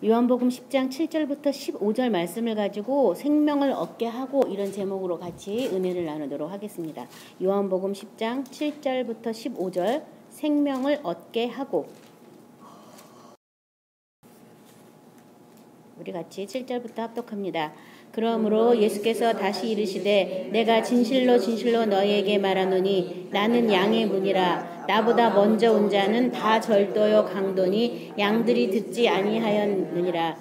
요한복음 10장 7절부터 15절 말씀을 가지고 생명을 얻게 하고 이런 제목으로 같이 은혜를 나누도록 하겠습니다. 요한복음 10장 7절부터 15절 생명을 얻게 하고 우리 같이 7절부터 합독합니다. 그러므로 예수께서 다시 이르시되 내가 진실로 진실로 너희에게 말하노니 나는 양의 문이라 나보다 먼저 온 자는 다 절도요 강도니 양들이 듣지 아니하였느니라.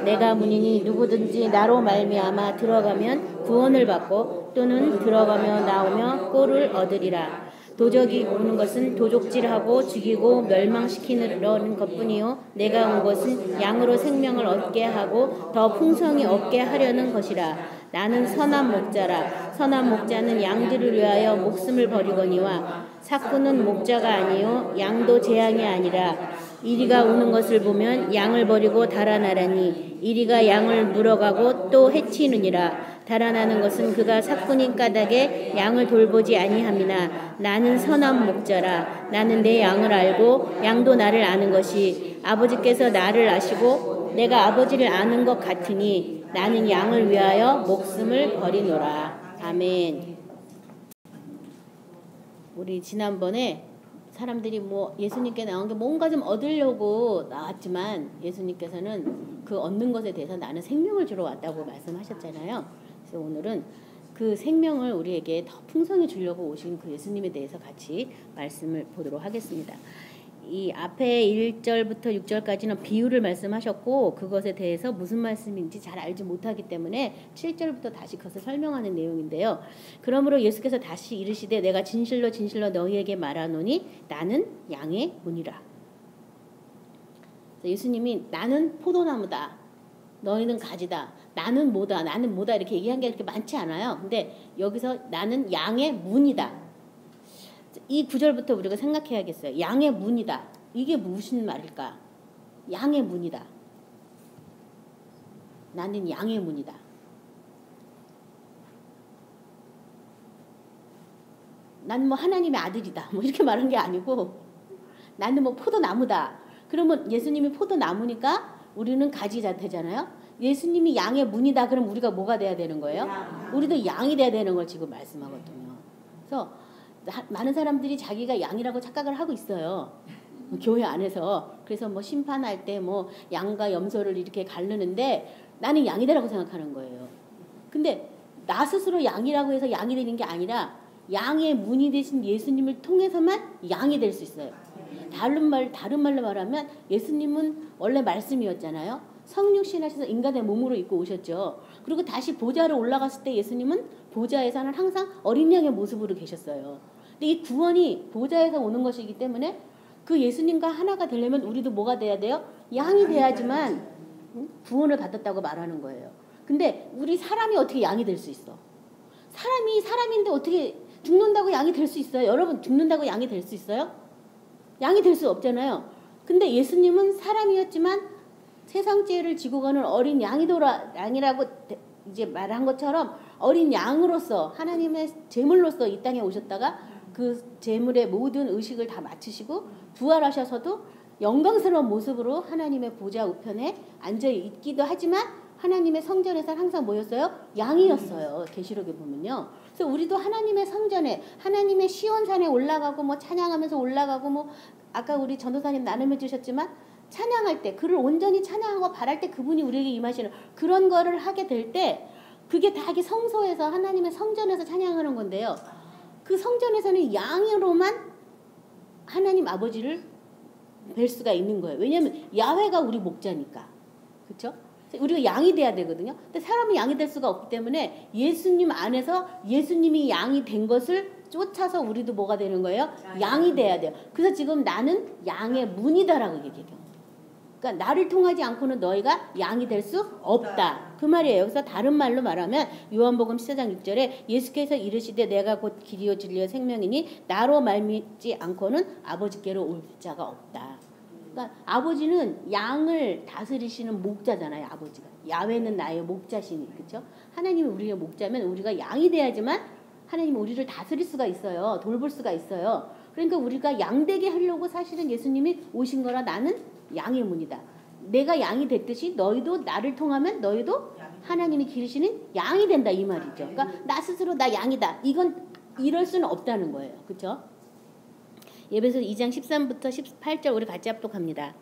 내가 문이니 누구든지 나로 말미암아 들어가면 구원을 받고 또는 들어가며 나오며 꼴을 얻으리라. 도적이 오는 것은 도적질하고 죽이고 멸망시키려는 것뿐이요 내가 온 것은 양으로 생명을 얻게 하고 더 풍성히 얻게 하려는 것이라. 나는 선한 목자라. 선한 목자는 양들을 위하여 목숨을 버리거니와 삭구는 목자가 아니요 양도 재앙이 아니라. 이리가 오는 것을 보면 양을 버리고 달아나라니 이리가 양을 물어가고 또 해치느니라. 달아나는 것은 그가 삭군인 까닭에 양을 돌보지 아니함이나 나는 선한 목자라. 나는 내 양을 알고 양도 나를 아는 것이 아버지께서 나를 아시고 내가 아버지를 아는 것 같으니 나는 양을 위하여 목숨을 버리노라. 아멘. 우리 지난번에 사람들이 예수님께 나온 게 뭔가 좀 얻으려고 나왔지만 예수님께서는 그 얻는 것에 대해서 나는 생명을 주러 왔다고 말씀하셨잖아요. 그래서 오늘은 그 생명을 우리에게 더 풍성히 주려고 오신 그 예수님에 대해서 같이 말씀을 보도록 하겠습니다. 이 앞에 1절부터 6절까지는 비유를 말씀하셨고 그것에 대해서 무슨 말씀인지 잘 알지 못하기 때문에 7절부터 다시 그것을 설명하는 내용인데요. 그러므로 예수께서 다시 이르시되 내가 진실로 진실로 너희에게 말하노니 나는 양의 문이라. 예수님이 나는 포도나무다. 너희는 가지다. 나는 뭐다. 나는 뭐다. 이렇게 얘기한 게 그렇게 많지 않아요. 근데 여기서 나는 양의 문이다. 이 구절부터 우리가 생각해야겠어요. 양의 문이다. 이게 무슨 말일까? 양의 문이다. 나는 양의 문이다. 나는 하나님의 아들이다. 이렇게 말한 게 아니고 나는 포도나무다. 그러면 예수님이 포도나무니까 우리는 가지가 되잖아요. 예수님이 양의 문이다. 그럼 우리가 뭐가 돼야 되는 거예요? 우리도 양이 돼야 되는 걸 지금 말씀하거든요. 그래서 많은 사람들이 자기가 양이라고 착각을 하고 있어요. 교회 안에서. 그래서 심판할 때 양과 염소를 이렇게 가르는데 나는 양이다라고 생각하는 거예요. 근데 나 스스로 양이라고 해서 양이 되는 게 아니라 양의 문이 되신 예수님을 통해서만 양이 될 수 있어요. 다른 말로 말하면 예수님은 원래 말씀이었잖아요. 성육신 하셔서 인간의 몸으로 입고 오셨죠. 그리고 다시 보좌로 올라갔을 때 예수님은 보좌에서는 항상 어린 양의 모습으로 계셨어요. 근데 이 구원이 보좌에서 오는 것이기 때문에 그 예수님과 하나가 되려면 우리도 뭐가 돼야 돼요? 양이 돼야지만 구원을 받았다고 말하는 거예요. 근데 우리 사람이 어떻게 양이 될 수 있어? 사람이 사람인데 어떻게 죽는다고 양이 될 수 있어요? 여러분 죽는다고 양이 될 수 있어요? 양이 될 수 없잖아요. 근데 예수님은 사람이었지만 세상 죄를 지고 가는 어린 양이라고 이제 말한 것처럼 어린 양으로서 하나님의 제물로서 이 땅에 오셨다가 그 제물의 모든 의식을 다 마치시고 부활하셔서도 영광스러운 모습으로 하나님의 보좌 우편에 앉아 있기도 하지만 하나님의 성전에서 항상 뭐였어요? 양이었어요. 계시록에 보면요. 그래서 우리도 하나님의 성전에 하나님의 시온산에 올라가고 찬양하면서 올라가고 아까 우리 전도사님 나눔해 주셨지만 찬양할 때 그를 온전히 찬양하고 바랄 때 그분이 우리에게 임하시는 그런 거를 하게 될 때 그게 다 성소에서 하나님의 성전에서 찬양하는 건데요. 그 성전에서는 양으로만 하나님 아버지를 뵐 수가 있는 거예요. 왜냐하면 야훼가 우리 목자니까. 그렇죠? 우리가 양이 돼야 되거든요. 근데 사람이 양이 될 수가 없기 때문에 예수님 안에서 예수님이 양이 된 것을 쫓아서 우리도 뭐가 되는 거예요? 양이 돼야 돼요. 그래서 지금 나는 양의 문이다라고 얘기해요. 그러니까 나를 통하지 않고는 너희가 양이 될 수 없다. 그 말이에요. 여기서 다른 말로 말하면 요한복음 14장 6절에 예수께서 이르시되 내가 곧 길이요 진리요 생명이니 나로 말미지 않고는 아버지께로 올 자가 없다. 그러니까 아버지는 양을 다스리시는 목자잖아요. 아버지가. 야훼는 나의 목자시니. 그렇죠? 하나님이 우리의 목자면 우리가 양이 돼야지만 하나님이 우리를 다스릴 수가 있어요. 돌볼 수가 있어요. 그러니까 우리가 양되게 하려고 사실은 예수님이 오신 거라 나는 양의 문이다. 내가 양이 됐듯이 너희도 나를 통하면 너희도 하나님이 기르시는 양이 된다 이 말이죠. 그러니까 나 스스로 나 양이다. 이건 이럴 수는 없다는 거예요. 그렇죠? 에베소 2장 13부터 18절 우리 같이 합독합니다.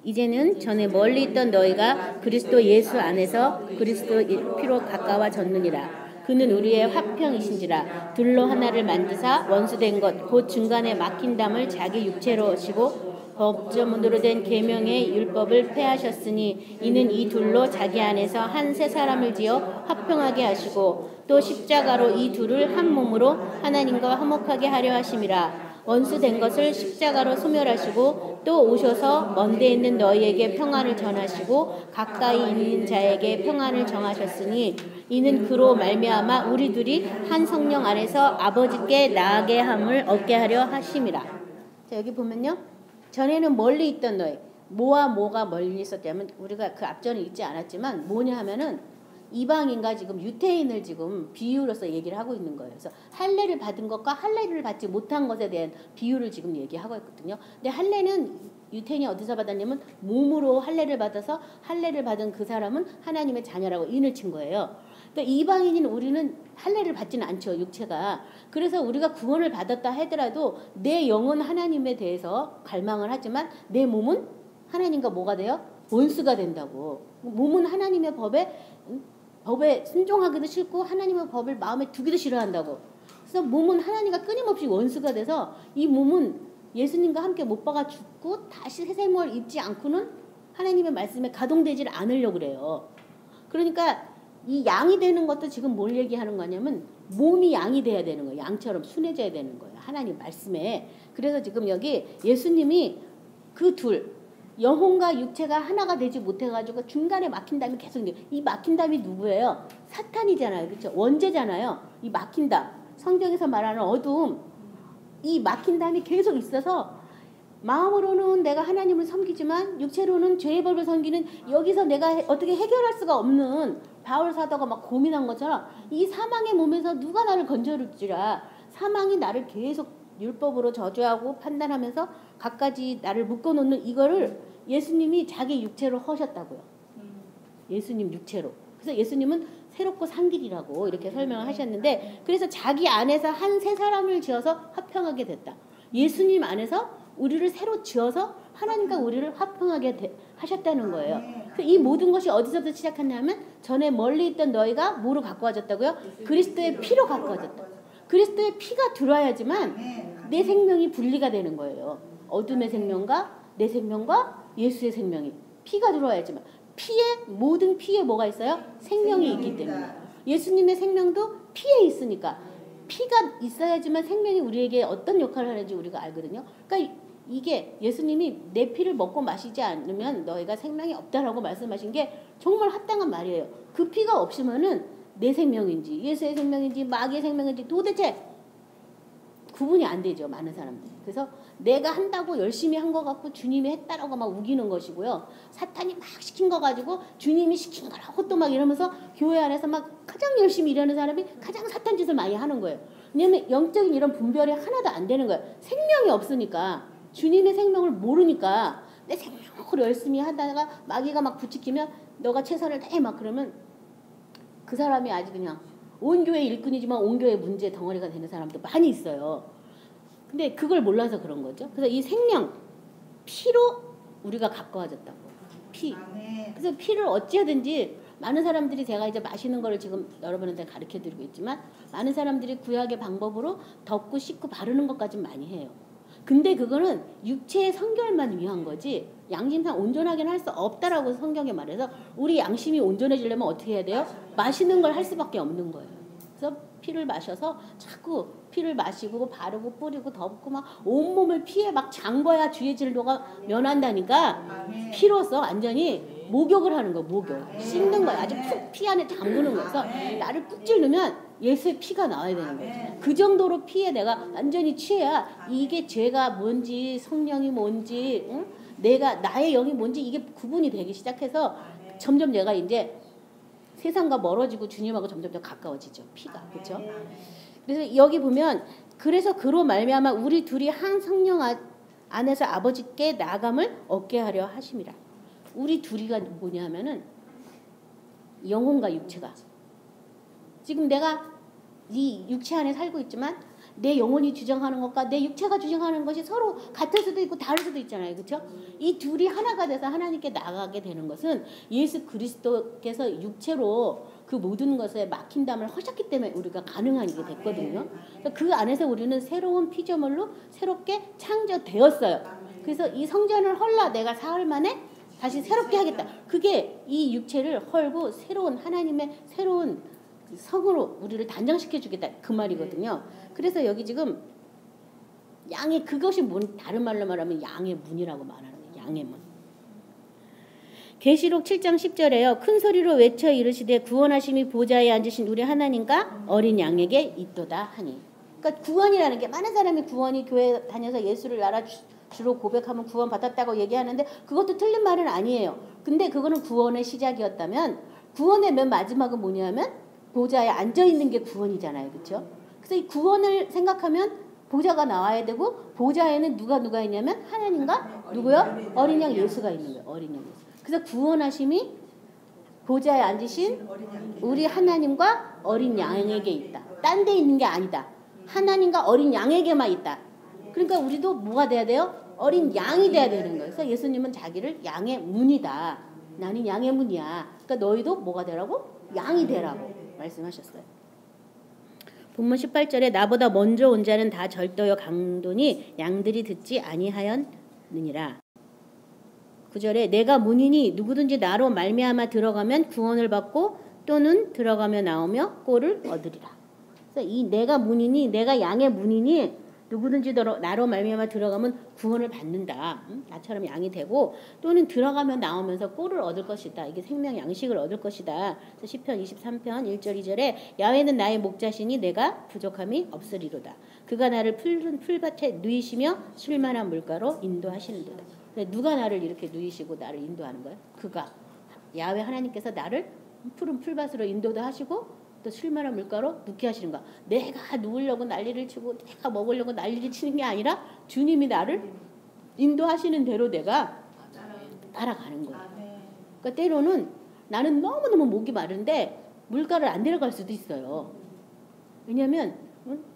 이제는 전에 멀리 있던 너희가 그리스도 예수 안에서 그리스도 피로 가까워졌느니라. 그는 우리의 화평이신지라. 둘로 하나를 만드사 원수된 것 곧 중간에 막힌 담을 자기 육체로 오시고 법조문으로 된 계명의 율법을 폐하셨으니 이는 이 둘로 자기 안에서 한 새 사람을 지어 화평하게 하시고 또 십자가로 이 둘을 한 몸으로 하나님과 화목하게 하려 하심이라. 원수된 것을 십자가로 소멸하시고 또 오셔서 먼데 있는 너희에게 평안을 전하시고 가까이 있는 자에게 평안을 정하셨으니 이는 그로 말미암아 우리 둘이 한 성령 안에서 아버지께 나아게 함을 얻게 하려 하심이라. 자, 여기 보면요. 전에는 멀리 있던 너희. 뭐와 뭐가 멀리 있었냐면 우리가 그 앞전에 읽지 않았지만 뭐냐 하면은 이방인과 지금 유태인을 지금 비유로서 얘기를 하고 있는 거예요. 그래서 할례를 받은 것과 할례를 받지 못한 것에 대한 비유를 지금 얘기하고 있거든요. 근데 할례는 유태인이 어디서 받았냐면 몸으로 할례를 받아서 할례를 받은 그 사람은 하나님의 자녀라고 인을 친 거예요. 그러니까 이방인인 우리는 할례를 받지는 않죠. 육체가. 그래서 우리가 구원을 받았다 하더라도 내 영은 하나님에 대해서 갈망을 하지만 내 몸은 하나님과 뭐가 돼요? 원수가 된다고. 몸은 하나님의 법에 순종하기도 싫고 하나님의 법을 마음에 두기도 싫어한다고. 그래서 몸은 하나님과 끊임없이 원수가 돼서 이 몸은 예수님과 함께 못 박아 죽고 다시 새 생명을 입지 않고는 하나님의 말씀에 가동되질 않으려고 그래요. 그러니까 이 양이 되는 것도 지금 뭘 얘기하는 거냐면 몸이 양이 돼야 되는 거예요. 양처럼 순해져야 되는 거예요. 하나님 말씀에. 그래서 지금 여기 예수님이 그 둘 영혼과 육체가 하나가 되지 못해가지고 중간에 막힌 담이 계속 있는 이 막힌 담이 누구예요? 사탄이잖아요. 그렇죠? 원죄잖아요. 이 막힌 담. 성경에서 말하는 어두움. 이 막힌 담이 계속 있어서 마음으로는 내가 하나님을 섬기지만 육체로는 죄의 법을 섬기는 여기서 내가 어떻게 해결할 수가 없는 바울 사도가 막 고민한 것처럼 이 사망의 몸에서 누가 나를 건져줄지라. 사망이 나를 계속 율법으로 저주하고 판단하면서 갖가지 나를 묶어놓는 이거를 예수님이 자기 육체로 하셨다고요. 예수님 육체로. 그래서 예수님은 새롭고 산 길이라고 이렇게 설명을 하셨는데 그래서 자기 안에서 한 새 사람을 지어서 화평하게 됐다. 예수님 안에서 우리를 새로 지어서 하나님과 우리를 화평하게 하셨다는 거예요. 이 모든 것이 어디서부터 시작했냐면 전에 멀리 있던 너희가 뭐로 가까워졌다고요? 그리스도의 피로 가까워졌다. 그리스도의 피가 들어와야지만 내 생명이 분리가 되는 거예요. 어둠의 생명과 내 생명과 예수의 생명이 피가 들어와야지만 모든 피에 뭐가 있어요? 생명이 있기 때문에 예수님의 생명도 피에 있으니까 피가 있어야지만 생명이 우리에게 어떤 역할을 하는지 우리가 알거든요. 그러니까 이게 예수님이 내 피를 먹고 마시지 않으면 너희가 생명이 없다라고 말씀하신 게 정말 합당한 말이에요. 그 피가 없으면은 내 생명인지 예수의 생명인지 마귀의 생명인지 도대체 구분이 안 되죠. 많은 사람들이. 그래서 내가 한다고 열심히 한 거 같고 주님이 했다라고 막 우기는 것이고요. 사탄이 막 시킨 거 가지고 주님이 시킨 거라고 또 막 이러면서 교회 안에서 막 가장 열심히 일하는 사람이 가장 사탄 짓을 많이 하는 거예요. 왜냐하면 영적인 이런 분별이 하나도 안 되는 거예요. 생명이 없으니까 주님의 생명을 모르니까 내 생명으로 열심히 하다가 마귀가 막 부추기면 너가 최선을 다해 막 그러면 그 사람이 아주 그냥 온 교회 일꾼이지만 온 교회 문제 덩어리가 되는 사람도 많이 있어요. 근데 그걸 몰라서 그런 거죠. 그래서 이 생명, 피로 우리가 가까워졌다고. 피. 그래서 피를 어찌하든지 많은 사람들이 제가 이제 마시는 거를 지금 여러분한테 가르쳐 드리고 있지만 많은 사람들이 구약의 방법으로 덮고 씻고 바르는 것까지 많이 해요. 근데 그거는 육체의 성결만 위한 거지 양심상 온전하게는 할 수 없다라고 성경에 말해서 우리 양심이 온전해지려면 어떻게 해야 돼요? 마시는 걸 할 수밖에 없는 거예요. 그래서 피를 마셔서 자꾸 피를 마시고 바르고 뿌리고 덮고 막 온몸을 피에 막 잠궈야 주의 진노가 면한다니까 피로써 완전히 목욕을 하는 거예요. 목욕. 씻는 거예요. 아주 푹 피 안에 잠그는 거예요. 그래서 나를 꾹 찌르면 예수의 피가 나와야 되는 거죠. 그 정도로 피에 내가 완전히 취해야 이게 죄가 뭔지 성령이 뭔지 응? 나의 영이 뭔지 이게 구분이 되기 시작해서 점점 내가 이제 세상과 멀어지고 주님하고 점점 더 가까워지죠. 피가. 그렇죠? 그래서 여기 보면 그래서 그로 말미암아 우리 둘이 한 성령 안에서 아버지께 나감을 얻게 하려 하심이라. 우리 둘이가 뭐냐 하면은 영혼과 육체가 지금 내가 이 육체 안에 살고 있지만 내 영혼이 주장하는 것과 내 육체가 주장하는 것이 서로 같을 수도 있고 다를 수도 있잖아요. 그렇죠? 이 둘이 하나가 돼서 하나님께 나아가게 되는 것은 예수 그리스도께서 육체로 그 모든 것에 막힌담을 하셨기 때문에 우리가 가능한 게 됐거든요. 그 안에서 우리는 새로운 피조물로 새롭게 창조되었어요. 그래서 이 성전을 헐라 내가 사흘 만에 다시 새롭게 하겠다. 그게 이 육체를 헐고 새로운 하나님의 새로운 성으로 우리를 단장시켜 주겠다. 그 말이거든요. 그래서 여기 지금 양의 그것이 다른 말로 말하면 양의 문이라고 말하는 거예요. 양의 문. 계시록 7장 10절에요. 큰 소리로 외쳐 이르시되 구원하심이 보좌에 앉으신 우리 하나님과 어린 양에게 있도다 하니. 그러니까 구원이라는 게 많은 사람이 구원이 교회 다녀서 예수를 주로 고백하면 구원 받았다고 얘기하는데 그것도 틀린 말은 아니에요. 근데 그거는 구원의 시작이었다면 구원의 맨 마지막은 뭐냐면 보좌에 앉아 있는 게 구원이잖아요. 그렇죠? 그래서 이 구원을 생각하면 보좌가 나와야 되고 보좌에는 누가 있냐면 하나님과 누구요? 어린 양 예수가 있는 거예요. 어린 양 예수. 그래서 구원하심이 보좌에 앉으신 우리 하나님과 어린 양에게 있다. 딴 데 있는 게 아니다. 하나님과 어린 양에게만 있다. 그러니까 우리도 뭐가 돼야 돼요? 어린 양이 돼야 되는 거예요. 그래서 예수님은 자기를 양의 문이다. 나는 양의 문이야. 그러니까 너희도 뭐가 되라고? 양이 되라고 말씀하셨어요. 본문 18절에 나보다 먼저 온 자는 다 절도요 강도니 양들이 듣지 아니하였느니라. 9절에 내가 문이니 누구든지 나로 말미암아 들어가면 구원을 받고 또는 들어가며 나오며 꼴을 얻으리라. 그래서 이 내가 문이니 내가 양의 문이니 누구든지 나로 말미암아 들어가면 구원을 받는다. 나처럼 양이 되고 또는 들어가면 나오면서 꼴을 얻을 것이다. 이게 생명 양식을 얻을 것이다. 그래서 시편 23편 1절 2절에 야훼는 나의 목자시니 내가 부족함이 없으리로다. 그가 나를 푸른 풀밭에 누이시며 쉴만한 물가로 인도하시는도다. 누가 나를 이렇게 누이시고 나를 인도하는 거예요? 그가 야훼 하나님께서 나를 푸른 풀밭으로 인도도 하시고 또 쉴만한 물가로 눕게 하시는 거야. 내가 누우려고 난리를 치고 내가 먹으려고 난리를 치는 게 아니라 주님이 나를 인도하시는 대로 내가 따라가는 거예요. 그러니까 때로는 나는 너무너무 목이 마른데 물가를 안 내려갈 수도 있어요. 왜냐하면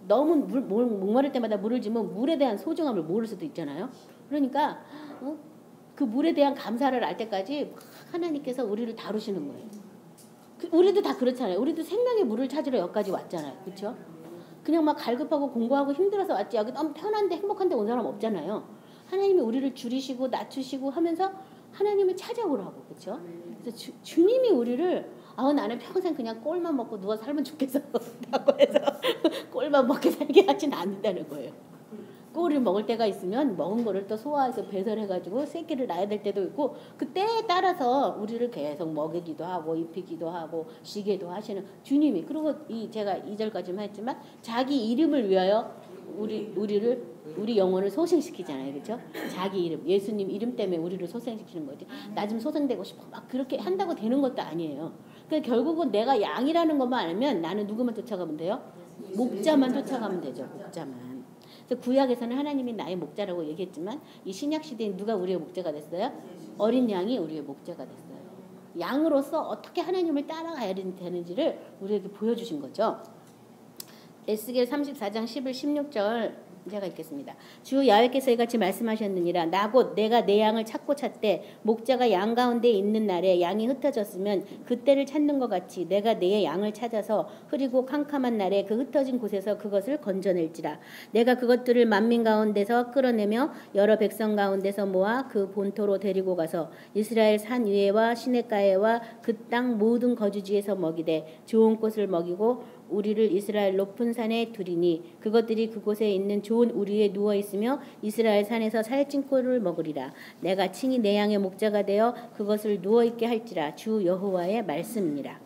너무 목마를 때마다 물을 주면 물에 대한 소중함을 모를 수도 있잖아요. 그러니까 그 물에 대한 감사를 알 때까지 하나님께서 우리를 다루시는 거예요. 우리도 다 그렇잖아요. 우리도 생명의 물을 찾으러 여기까지 왔잖아요. 그렇죠? 그냥 막 갈급하고 공부하고 힘들어서 왔지. 여기 너무 편한데 행복한데 온 사람 없잖아요. 하나님이 우리를 줄이시고 낮추시고 하면서 하나님을 찾아오라고. 그렇죠? 그래서 주님이 우리를 나는 평생 그냥 꼴만 먹고 누워 살면 좋겠어 라고 해서 꼴만 먹게 살게 하진 않는다는 거예요. 꼴을 먹을 때가 있으면 먹은 거를 또 소화해서 배설해가지고 새끼를 낳아야 될 때도 있고 그때에 따라서 우리를 계속 먹이기도 하고 입히기도 하고 쉬게도 하시는 주님이. 그리고 제가 2절까지만 했지만 자기 이름을 위하여 우리 영혼을 소생시키잖아요. 그렇죠? 자기 이름 예수님 이름 때문에 우리를 소생시키는 거지. 나 좀 소생되고 싶어 막 그렇게 한다고 되는 것도 아니에요. 그러니까 결국은 내가 양이라는 것만 알면 나는 누구만 쫓아가면 돼요? 목자만 쫓아가면 되죠. 목자만. 구약에서는 하나님이 나의 목자라고 얘기했지만 이 신약 시대에 누가 우리의 목자가 됐어요? 어린 양이 우리의 목자가 됐어요. 양으로서 어떻게 하나님을 따라가야 되는지를 우리에게 보여주신 거죠. 에스겔 34장 11, 16절 제가 읽겠습니다. 주 야훼께서 이같이 말씀하셨느니라. 나 곧 내가 내 양을 찾고 찾되 목자가 양 가운데 있는 날에 양이 흩어졌으면 그때를 찾는 것 같이 내가 내 양을 찾아서 흐리고 캄캄한 날에 그 흩어진 곳에서 그것을 건져낼지라. 내가 그것들을 만민 가운데서 끌어내며 여러 백성 가운데서 모아 그 본토로 데리고 가서 이스라엘 산 위에와 시냇가에와 그 땅 모든 거주지에서 먹이되 좋은 꽃을 먹이고 우리를 이스라엘 높은 산에 두리니 그것들이 그곳에 있는 좋은 우리에 누워 있으며 이스라엘 산에서 살찐 꼴을 먹으리라. 내가 친히 내 양의 목자가 되어 그것을 누워 있게 할지라. 주 여호와의 말씀이니라.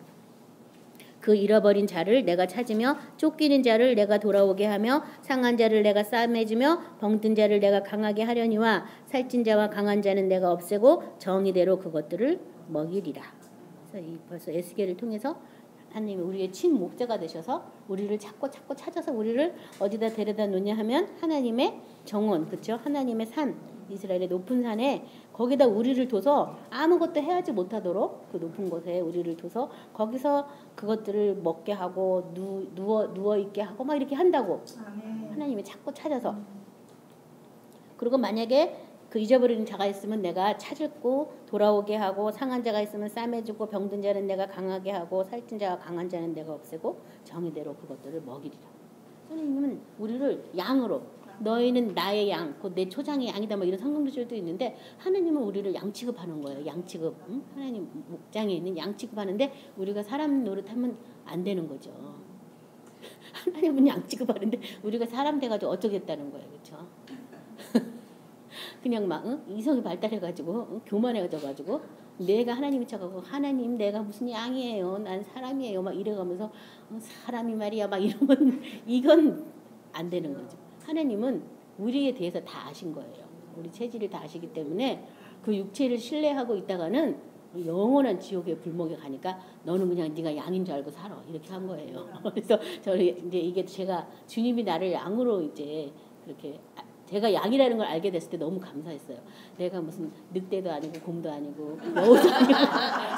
그 잃어버린 자를 내가 찾으며 쫓기는 자를 내가 돌아오게 하며 상한 자를 내가 싸매주며 병든 자를 내가 강하게 하려니와 살찐 자와 강한 자는 내가 없애고 정의대로 그것들을 먹이리라. 그래서 벌써 에스겔을 통해서 하나님이 우리의 친목자가 되셔서 우리를 찾고 찾아서 우리를 어디다 데려다 놓냐 하면 하나님의 정원, 그렇죠? 하나님의 산, 이스라엘의 높은 산에 거기다 우리를 둬서 아무것도 해야지 못하도록 그 높은 곳에 우리를 둬서 거기서 그것들을 먹게 하고 누워 있게 하고 막 이렇게 한다고. 하나님이 자꾸 찾아서. 그리고 만약에 그 잊어버리는 자가 있으면 내가 찾고 돌아오게 하고 상한 자가 있으면 싸매주고 병든 자는 내가 강하게 하고 살찐 자가 강한 자는 내가 없애고 정의대로 그것들을 먹이리라. 하나님은 우리를 양으로 너희는 나의 양, 곧 내 초장의 양이다 뭐 이런 성경구절도 있는데 하나님은 우리를 양 취급하는 거예요. 양 취급. 하나님 목장에 있는 양 취급하는데 우리가 사람 노릇하면 안 되는 거죠. 하나님은 양 취급하는데 우리가 사람 돼가지고 어쩌겠다는 거예요. 그렇죠? 그냥 막 이성이 발달해가지고 교만해져가지고 내가 하나님이 쳐가고 하나님 내가 무슨 양이에요. 난 사람이에요. 막 이래가면서 사람이 말이야 막 이러면 이건 안 되는 거죠. 하나님은 우리에 대해서 다 아신 거예요. 우리 체질을 다 아시기 때문에 그 육체를 신뢰하고 있다가는 영원한 지옥의 불목에 가니까 너는 그냥 네가 양인 줄 알고 살아 이렇게 한 거예요. 그래서 저는 이제 이게 제가 주님이 나를 양으로 이제 그렇게 제가 양이라는 걸 알게 됐을 때 너무 감사했어요. 내가 무슨 늑대도 아니고 곰도 아니고 여우도 아니고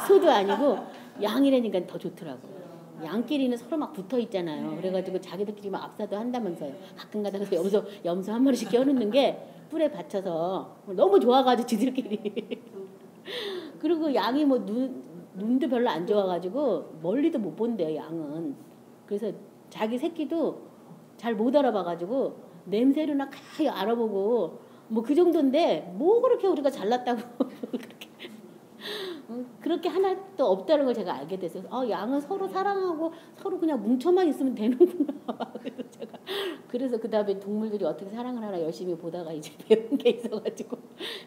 소도 아니고 양이라니까 더 좋더라고요. 양끼리는 서로 막 붙어 있잖아요. 그래가지고 자기들끼리 막 압사도 한다면서요. 가끔가다 그래서 염소 한 마리씩 껴놓는 게 뿔에 받쳐서 너무 좋아가지고 지들끼리. 그리고 양이 뭐 눈도 별로 안 좋아가지고 멀리도 못 본대요. 양은. 그래서 자기 새끼도 잘 못 알아봐가지고 냄새로나 가히 알아보고 뭐 그 정도인데 뭐 그렇게 우리가 잘났다고 그렇게 하나도 없다는 걸 제가 알게 됐어요. 양은 서로 사랑하고 서로 그냥 뭉쳐만 있으면 되는구나. 그래서 그 다음에 동물들이 어떻게 사랑을 하나 열심히 보다가 이제 배운 게 있어가지고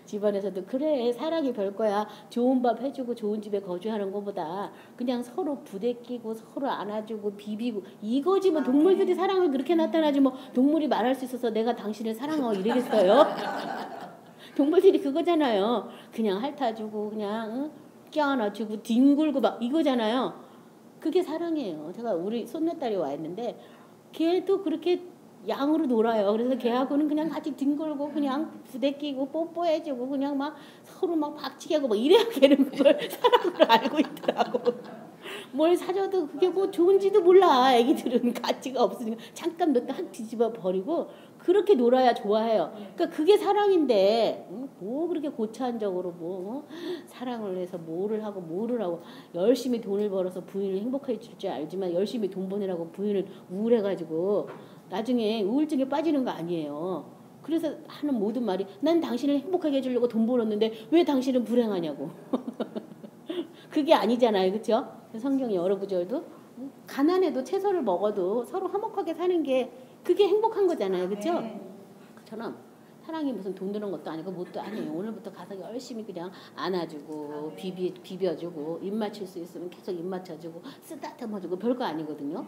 집안에서도 그래 사랑이 별거야. 좋은 밥 해주고 좋은 집에 거주하는 것보다 그냥 서로 부대끼고 서로 안아주고 비비고 이거지 뭐 동물들이 사랑을 그렇게 나타나지 뭐 동물이 말할 수 있어서 내가 당신을 사랑하고 이러겠어요. 동물들이 그거잖아요. 그냥 핥아주고 그냥 껴안아주고 뒹굴고 막 이거잖아요. 그게 사랑이에요. 제가 우리 손녀딸이 와 있는데 걔도 그렇게 양으로 놀아요. 그래서 걔하고는 그냥 같이 뒹굴고 그냥 부대끼고 뽀뽀해주고 그냥 막 서로 막 박치기 하고 막 이래야 걔는 그걸 사랑으로 알고 있더라고. 뭘 사줘도 그게 뭐 좋은지도 몰라. 애기들은 가치가 없으니까 잠깐 놓다 확 뒤집어 버리고 그렇게 놀아야 좋아해요. 그러니까 그게 사랑인데 뭐 그렇게 고차원적으로 뭐 사랑을 해서 뭐를 하고 열심히 돈을 벌어서 부인을 행복하게 해줄 줄 알지만 열심히 돈 버느라고 부인을 우울해가지고 나중에 우울증에 빠지는 거 아니에요. 그래서 하는 모든 말이 난 당신을 행복하게 해주려고 돈 벌었는데 왜 당신은 불행하냐고. 그게 아니잖아요. 그렇죠? 성경 여러 구절도 가난해도 채소를 먹어도 서로 화목하게 사는 게 그게 행복한 거잖아요. 그렇죠? 그처럼 사랑이 무슨 돈 드는 것도 아니고 뭣도 아니에요. 오늘부터 가서 열심히 그냥 안아주고 비벼주고 입 맞출 수 있으면 계속 입 맞춰주고 쓰다듬어주고 별거 아니거든요.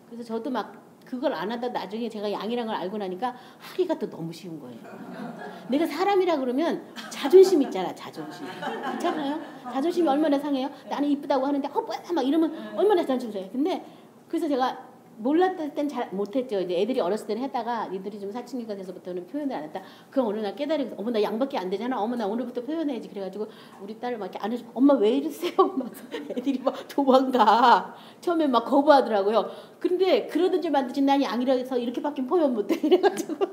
그래서 저도 막 그걸 안 하다 나중에 제가 양이란 걸 알고 나니까 하기가 또 너무 쉬운 거예요. 내가 사람이라 그러면 자존심 있잖아. 자존심. 그렇잖아요. 자존심이 얼마나 상해요. 나는 이쁘다고 하는데 뭐야 막 이러면 얼마나 자존심 상해요. 근데 그래서 제가 몰랐을 땐 잘 못했죠. 이제 애들이 어렸을 때는 했다가 니들이 좀 사춘기가 돼서부터는 표현을 안 했다. 그 어느 날 깨달으면서 어머 나 양밖에 안 되잖아. 어머 나 오늘부터 표현해야지. 그래가지고 우리 딸을 막 이렇게 안아주고 엄마 왜 이러세요? 막 애들이 막 도망가. 처음에 막 거부하더라고요. 근데 그러든지 말든지 난 양이라서 이렇게밖에 표현 못해. 이래가지고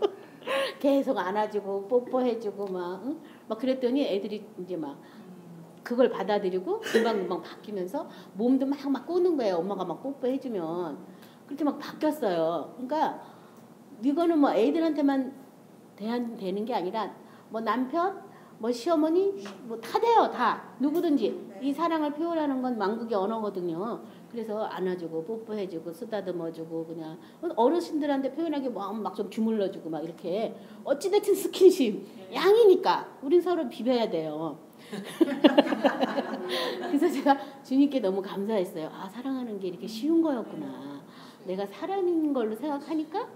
계속 안아주고 뽀뽀해주고 막 그랬더니 애들이 이제 막 그걸 받아들이고 금방금방 바뀌면서 몸도 막 꼬는 거예요. 엄마가 막 뽀뽀해주면. 그렇게 막 바뀌었어요. 그러니까 이거는 뭐 애들한테만 되는 게 아니라 뭐 남편, 뭐 시어머니, 뭐 다 돼요. 다 누구든지 이 사랑을 표현하는 건 만국의 언어거든요. 그래서 안아주고 뽀뽀해주고 쓰다듬어주고 그냥 어르신들한테 표현하기 막 좀 주물러주고 막 이렇게 어찌됐든 스킨십 양이니까 우린 서로 비벼야 돼요. 그래서 제가 주님께 너무 감사했어요. 아 사랑하는 게 이렇게 쉬운 거였구나. 내가 사람인 걸로 생각하니까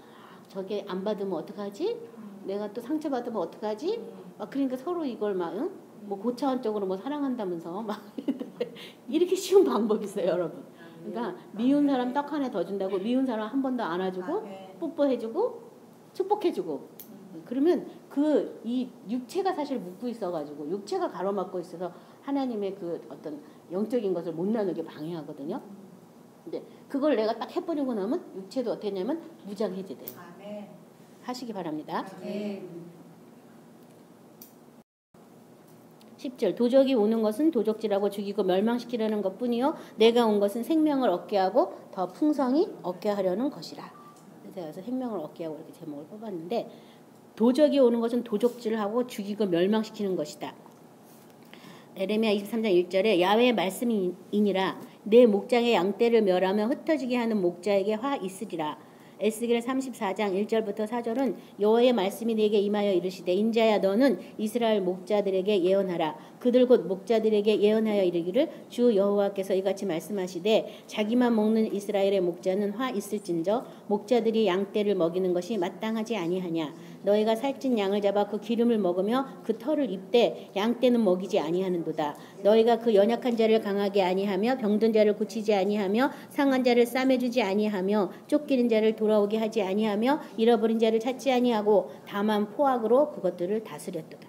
저게 안 받으면 어떡하지? 내가 또 상처받으면 어떡하지? 막 그러니까 서로 이걸 뭐 고차원적으로 뭐 사랑한다면서 막 이렇게 쉬운 방법이 있어요, 여러분. 그러니까 미운 사람 떡 하나 더 준다고 미운 사람 한 번 더 안아주고 뽀뽀해주고 축복해주고 그러면 이 육체가 사실 묶고 있어가지고 육체가 가로막고 있어서 하나님의 그 어떤 영적인 것을 못 나누게 방해하거든요. 근데 그걸 내가 딱 해버리고 나면 육체도 어떻게 되냐면 무장해제돼요. 하시기 바랍니다. 10절 도적이 오는 것은 도적질하고 죽이고 멸망시키려는 것뿐이요 내가 온 것은 생명을 얻게 하고 더 풍성히 얻게 하려는 것이라. 그래서 생명을 얻게 하고 이렇게 제목을 뽑았는데 도적이 오는 것은 도적질하고 죽이고 멸망시키는 것이다. 에레미야 23장 1절에 야훼의 말씀이니라 내 목장의 양떼를 멸하며 흩어지게 하는 목자에게 화 있으리라. 에스겔 34장 1절부터 4절은 여호와의 말씀이 내게 임하여 이르시되 인자야 너는 이스라엘 목자들에게 예언하라. 그들 곧 목자들에게 예언하여 이르기를 주 여호와께서 이같이 말씀하시되 자기만 먹는 이스라엘의 목자는 화 있을진저 목자들이 양떼를 먹이는 것이 마땅하지 아니하냐. 너희가 살찐 양을 잡아 그 기름을 먹으며 그 털을 입되 양떼는 먹이지 아니하는도다. 너희가 그 연약한 자를 강하게 아니하며 병든 자를 고치지 아니하며 상한 자를 싸매주지 아니하며 쫓기는 자를 돌아오게 하지 아니하며 잃어버린 자를 찾지 아니하고 다만 포악으로 그것들을 다스렸도다.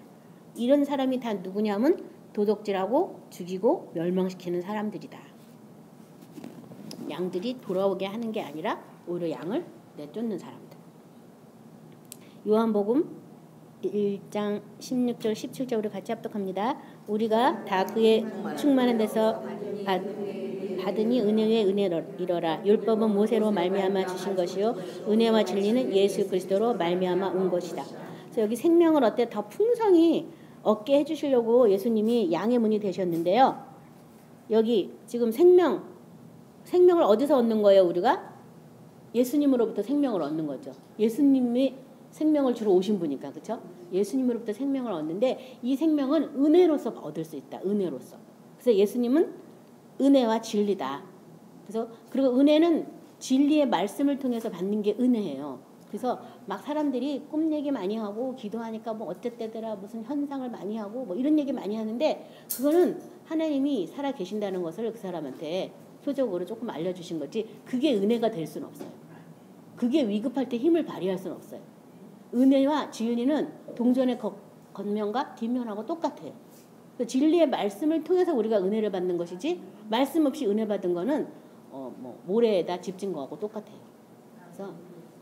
이런 사람이 다 누구냐면 도둑질하고 죽이고 멸망시키는 사람들이다. 양들이 돌아오게 하는 게 아니라 오히려 양을 내쫓는 사람들. 요한복음 1장 16절 17절 우리 같이 합독합니다. 우리가 다 그의 충만한 데서 받으니 은혜에 은혜이러라. 율법은 모세로 말미암아 주신 것이요 은혜와 진리는 예수 그리스도로 말미암아 온 것이다. 그래서 여기 생명을 어때 더 풍성히 얻게 해주시려고 예수님이 양의 문이 되셨는데요. 여기 지금 생명을 어디서 얻는 거예요? 우리가 예수님으로부터 생명을 얻는 거죠. 예수님이 생명을 주러 오신 분이니까 그렇죠? 예수님으로부터 생명을 얻는데 이 생명은 은혜로서 얻을 수 있다. 은혜로서. 그래서 예수님은 은혜와 진리다. 그래서 그리고 은혜는 진리의 말씀을 통해서 받는 게 은혜예요. 그래서 막 사람들이 꿈 얘기 많이 하고 기도하니까 뭐 어쨌대더라 무슨 현상을 많이 하고 뭐 이런 얘기 많이 하는데 그거는 하나님이 살아 계신다는 것을 그 사람한테 표적으로 조금 알려주신 거지 그게 은혜가 될 수는 없어요. 그게 위급할 때 힘을 발휘할 수는 없어요. 은혜와 진리는 동전의 겉면과 뒷면하고 똑같아요. 진리의 말씀을 통해서 우리가 은혜를 받는 것이지 말씀 없이 은혜 받은 거는 뭐 모래에다 집진 거하고 똑같아요. 그래서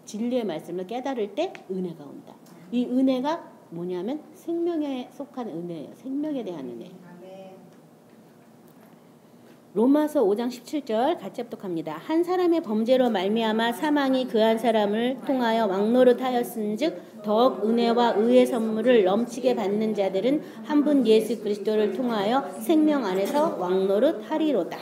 진리의 말씀을 깨달을 때 은혜가 온다. 이 은혜가 뭐냐면 생명에 속한 은혜예요. 생명에 대한 은혜. 로마서 5장 17절 같이 합독합니다. 한 사람의 범죄로 말미암아 사망이 그 한 사람을 통하여 왕노릇하였은즉 더욱 은혜와 의의 선물을 넘치게 받는 자들은 한 분 예수 그리스도를 통하여 생명 안에서 왕노릇하리로다.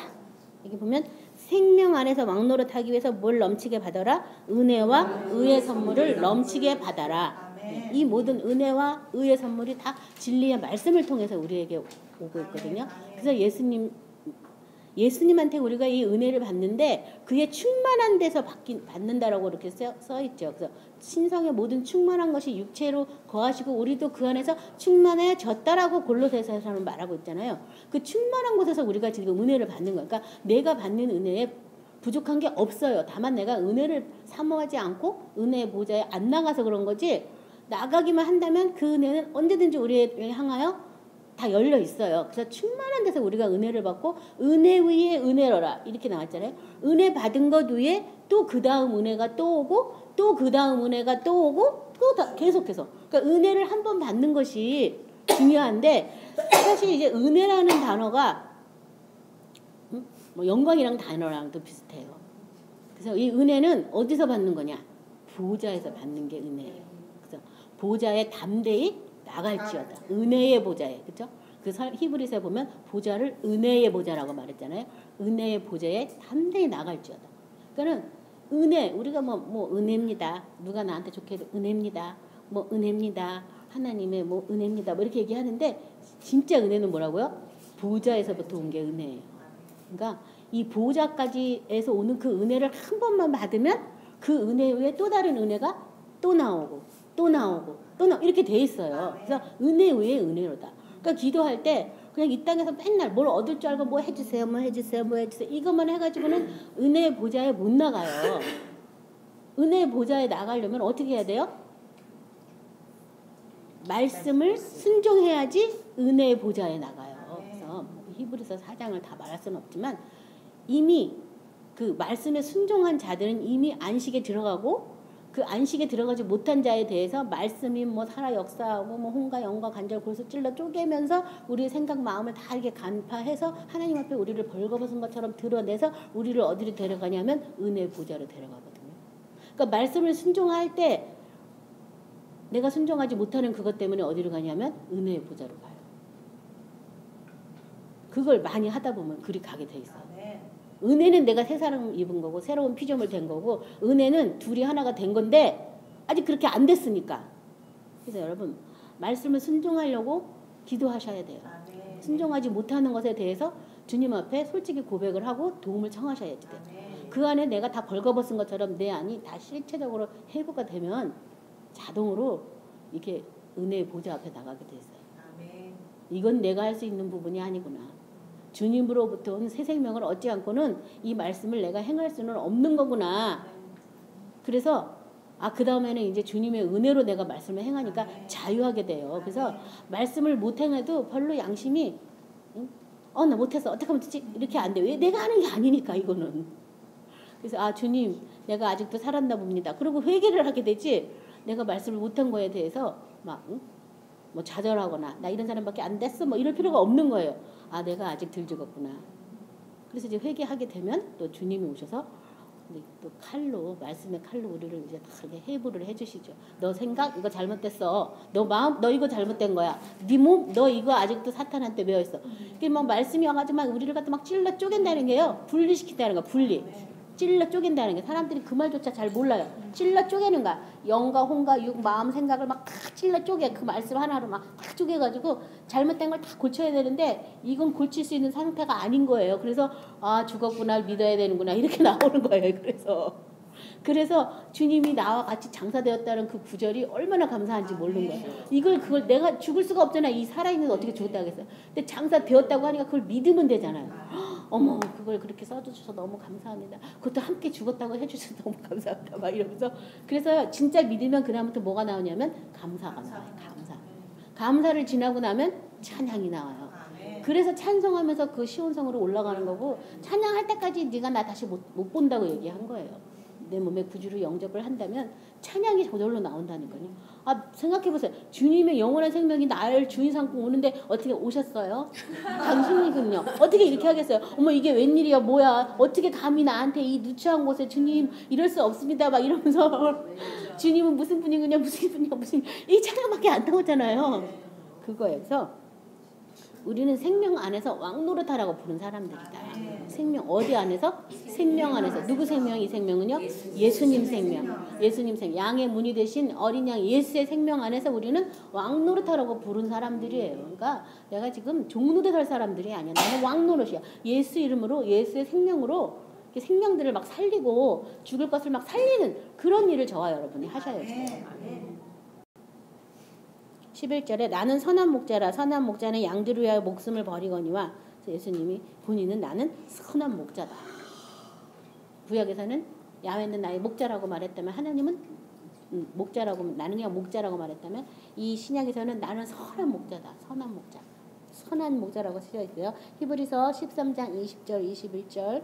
여기 보면 생명 안에서 왕노릇하기 위해서 뭘 넘치게 받아라? 은혜와 의의 선물을 넘치게 받아라. 이 모든 은혜와 의의 선물이 다 진리의 말씀을 통해서 우리에게 오고 있거든요. 그래서 예수님한테 우리가 이 은혜를 받는데 그게 충만한 데서 받는다라고 이렇게 써 있죠. 그래서 신성의 모든 충만한 것이 육체로 거하시고 우리도 그 안에서 충만해졌다라고 골로새서에서는 말하고 있잖아요. 그 충만한 곳에서 우리가 지금 은혜를 받는 거예요. 그러니까 내가 받는 은혜에 부족한 게 없어요. 다만 내가 은혜를 사모하지 않고 은혜의 보좌에 안 나가서 그런 거지 나가기만 한다면 그 은혜는 언제든지 우리를 향하여 다 열려 있어요. 그래서 충만한 데서 우리가 은혜를 받고 은혜 위에 은혜로라 이렇게 나왔잖아요. 은혜 받은 것 위에 또 그 다음 은혜가 또 오고 또 그 다음 은혜가 또 오고 또 계속해서 그러니까 은혜를 한 번 받는 것이 중요한데 사실 이제 은혜라는 단어가 뭐 영광이랑 단어랑도 비슷해요. 그래서 이 은혜는 어디서 받는 거냐? 보좌에서 받는 게 은혜예요. 그래서 보좌에 담대히 나갈지어다. 은혜의 보좌에. 그렇죠? 그 히브리서에 보면 보좌를 은혜의 보좌라고 말했잖아요. 은혜의 보좌에 담대히 나갈지어다. 그러니까는 은혜 우리가 뭐 은혜입니다. 누가 나한테 좋게 해도 은혜입니다. 뭐 은혜입니다. 하나님의 뭐 은혜입니다. 뭐 이렇게 얘기하는데 진짜 은혜는 뭐라고요? 보좌에서부터 온 게 은혜예요. 그러니까 이 보좌까지에서 오는 그 은혜를 한 번만 받으면 그 은혜 위에 또 다른 은혜가 또 나오고 또 나오고 이렇게 돼 있어요. 그래서 은혜 위에 은혜로다. 그러니까 기도할 때 그냥 이 땅에서 맨날 뭘 얻을 줄 알고 뭐 해주세요, 뭐 해주세요, 뭐 해주세요 이것만 해가지고는 은혜의 보좌에 못 나가요. 은혜의 보좌에 나가려면 어떻게 해야 돼요? 말씀을 순종해야지 은혜의 보좌에 나가요. 그래서 히브리서 4장을 다 말할 수는 없지만 이미 그 말씀에 순종한 자들은 이미 안식에 들어가고 그 안식에 들어가지 못한 자에 대해서 말씀이 뭐 살아 역사하고 뭐 혼과 영과 간절 골수 찔러 쪼개면서 우리의 생각 마음을 다 이렇게 간파해서 하나님 앞에 우리를 벌거벗은 것처럼 드러내서 우리를 어디로 데려가냐면 은혜의 보좌로 데려가거든요. 그러니까 말씀을 순종할 때 내가 순종하지 못하는 그것 때문에 어디로 가냐면 은혜의 보좌로 가요. 그걸 많이 하다 보면 그리 가게 돼 있어요. 은혜는 내가 새 사람 입은 거고 새로운 피조물 된 거고 은혜는 둘이 하나가 된 건데 아직 그렇게 안 됐으니까. 그래서 여러분 말씀을 순종하려고 기도하셔야 돼요. 순종하지 못하는 것에 대해서 주님 앞에 솔직히 고백을 하고 도움을 청하셔야 돼요. 그 안에 내가 다 벌거벗은 것처럼 내 안이 다 실체적으로 회복가 되면 자동으로 이렇게 은혜의 보좌 앞에 나가게 돼 있어요. 이건 내가 할 수 있는 부분이 아니구나. 주님으로부터 온 새 생명을 얻지 않고는 이 말씀을 내가 행할 수는 없는 거구나. 그래서 그 다음에는 이제 주님의 은혜로 내가 말씀을 행하니까 자유하게 돼요. 그래서 말씀을 못 행해도 별로 양심이 나 못해서 어떻게 하면 되지? 이렇게 안 돼. 왜? 내가 하는 게 아니니까 이거는. 그래서 주님 내가 아직도 살았나 봅니다. 그리고 회개를 하게 되지 내가 말씀을 못한 거에 대해서 막 뭐 좌절하거나 나 이런 사람밖에 안 됐어 뭐 이럴 필요가 없는 거예요. 내가 아직 덜 죽었구나. 그래서 이제 회개하게 되면 또 주님이 오셔서 또 칼로 말씀의 칼로 우리를 이제 다 이렇게 해부를 해주시죠. 너 생각 이거 잘못됐어. 너 마음 너 이거 잘못된 거야. 네 몸 너 이거 아직도 사탄한테 매여 있어. 이게 막 말씀이 와가지고 막 우리를 갖다 막 찔러 쪼갠다는 게요. 분리시킨다는 거 분리. 찔러 쪼갠다는 게 사람들이 그 말조차 잘 몰라요. 찔러 쪼개는 거야. 영과 혼과 육 마음 생각을 막 찔러 쪼개. 그 말씀 하나로 막 쪼개가지고 잘못된 걸 다 고쳐야 되는데 이건 고칠 수 있는 상태가 아닌 거예요. 그래서 죽었구나 믿어야 되는구나 이렇게 나오는 거예요. 그래서 주님이 나와 같이 장사되었다는 그 구절이 얼마나 감사한지 모르는 거예요. 그걸 내가 죽을 수가 없잖아. 이 살아있는 어떻게 죽었다 하겠어요. 근데 장사되었다고 하니까 그걸 믿으면 되잖아요. 어머 그걸 그렇게 써주셔서 너무 감사합니다. 그것도 함께 죽었다고 해주셔서 너무 감사합니다. 막 이러면서 그래서 진짜 믿으면 그다음부터 뭐가 나오냐면 감사가 나와요. 감사를 지나고 나면 찬양이 나와요. 그래서 찬송하면서 그 시온성으로 올라가는 거고 찬양할 때까지 네가 나 다시 못 본다고 얘기한 거예요. 내 몸에 구주로 영접을 한다면 찬양이 저절로 나온다니까요. 생각해보세요. 주님의 영원한 생명이 나를 주인 삼고 오는데 어떻게 오셨어요? 당신이군요. 어떻게 이렇게 하겠어요? 어머 이게 웬일이야 뭐야 어떻게 감히 나한테 이 누추한 곳에 주님 이럴 수 없습니다 막 이러면서 주님은 무슨 분이군요 무슨 분이야 무슨 이 찬양밖에 안 나오잖아요. 그거예요. 그래서 우리는 생명 안에서 왕노릇하라고 부른 사람들이다. 생명 어디 안에서? 생명 안에서. 누구 생명? 이 생명은요? 예수님 생명. 예수님 생명. 양의 문이 되신 어린 양 예수의 생명 안에서 우리는 왕노릇하라고 부른 사람들이에요. 그러니까 내가 지금 종노릇 할 사람들이 아니야. 나는 왕노릇이야. 예수 이름으로 예수의 생명으로 생명들을 막 살리고 죽을 것을 막 살리는 그런 일을 저와 여러분이 하셔야 돼요. 11절에 나는 선한 목자라 선한 목자는 양들을 위하여 목숨을 버리거니와 예수님이 본인은 나는 선한 목자다. 구약에서는 야훼는 나의 목자라고 말했다면 하나님은 목자라고 나는 그냥 목자라고 말했다면 이 신약에서는 나는 선한 목자다. 선한 목자. 선한 목자라고 쓰여 있고요. 히브리서 13장 20절 21절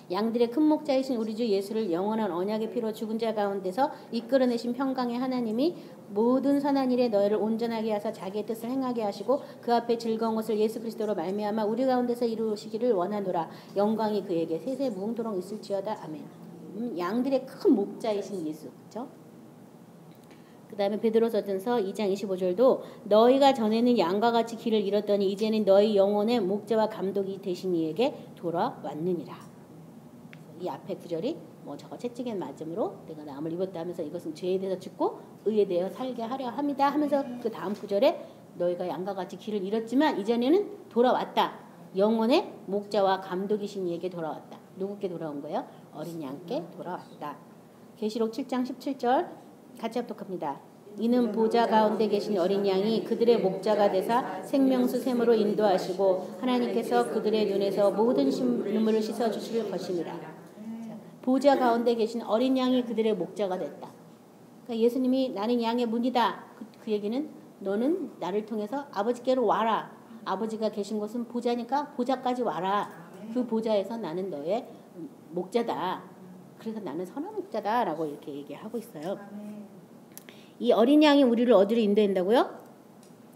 양들의 큰 목자이신 우리 주 예수를 영원한 언약의 피로 죽은 자 가운데서 이끌어내신 평강의 하나님이 모든 선한 일에 너희를 온전하게 하사 자기의 뜻을 행하게 하시고 그 앞에 즐거운 것을 예수 그리스도로 말미암아 우리 가운데서 이루시기를 원하노라. 영광이 그에게 세세 무궁토록 있을지어다. 아멘. 양들의 큰 목자이신 예수. 그렇죠? 그 다음에 베드로전서 2장 25절도 너희가 전에는 양과 같이 길을 잃었더니 이제는 너희 영혼의 목자와 감독이 되신 이에게 돌아왔느니라. 이 앞에 구절이 저거 채찍의 맞음으로 내가 나음을 입었다 하면서 이것은 죄에 대해서 죽고 의에 대해 살게 하려 합니다 하면서 그 다음 구절에 너희가 양과 같이 길을 잃었지만 이전에는 돌아왔다. 영혼의 목자와 감독이신 이에게 돌아왔다. 누구께 돌아온 거예요? 어린 양께 돌아왔다. 계시록 7장 17절 같이 합독합니다. 이는 보좌 가운데 계신 어린 양이 그들의 목자가 되사 생명수 샘으로 인도하시고 하나님께서 그들의 눈에서 모든 눈물을 씻어주실 것입니다. 보좌 가운데 계신 어린 양이 그들의 목자가 됐다. 그러니까 예수님이 나는 양의 문이다. 그 얘기는 너는 나를 통해서 아버지께로 와라. 아버지가 계신 곳은 보좌니까 보좌까지 와라. 그 보좌에서 나는 너의 목자다. 그래서 나는 선한 목자다라고 이렇게 얘기하고 있어요. 이 어린 양이 우리를 어디로 인도한다고요?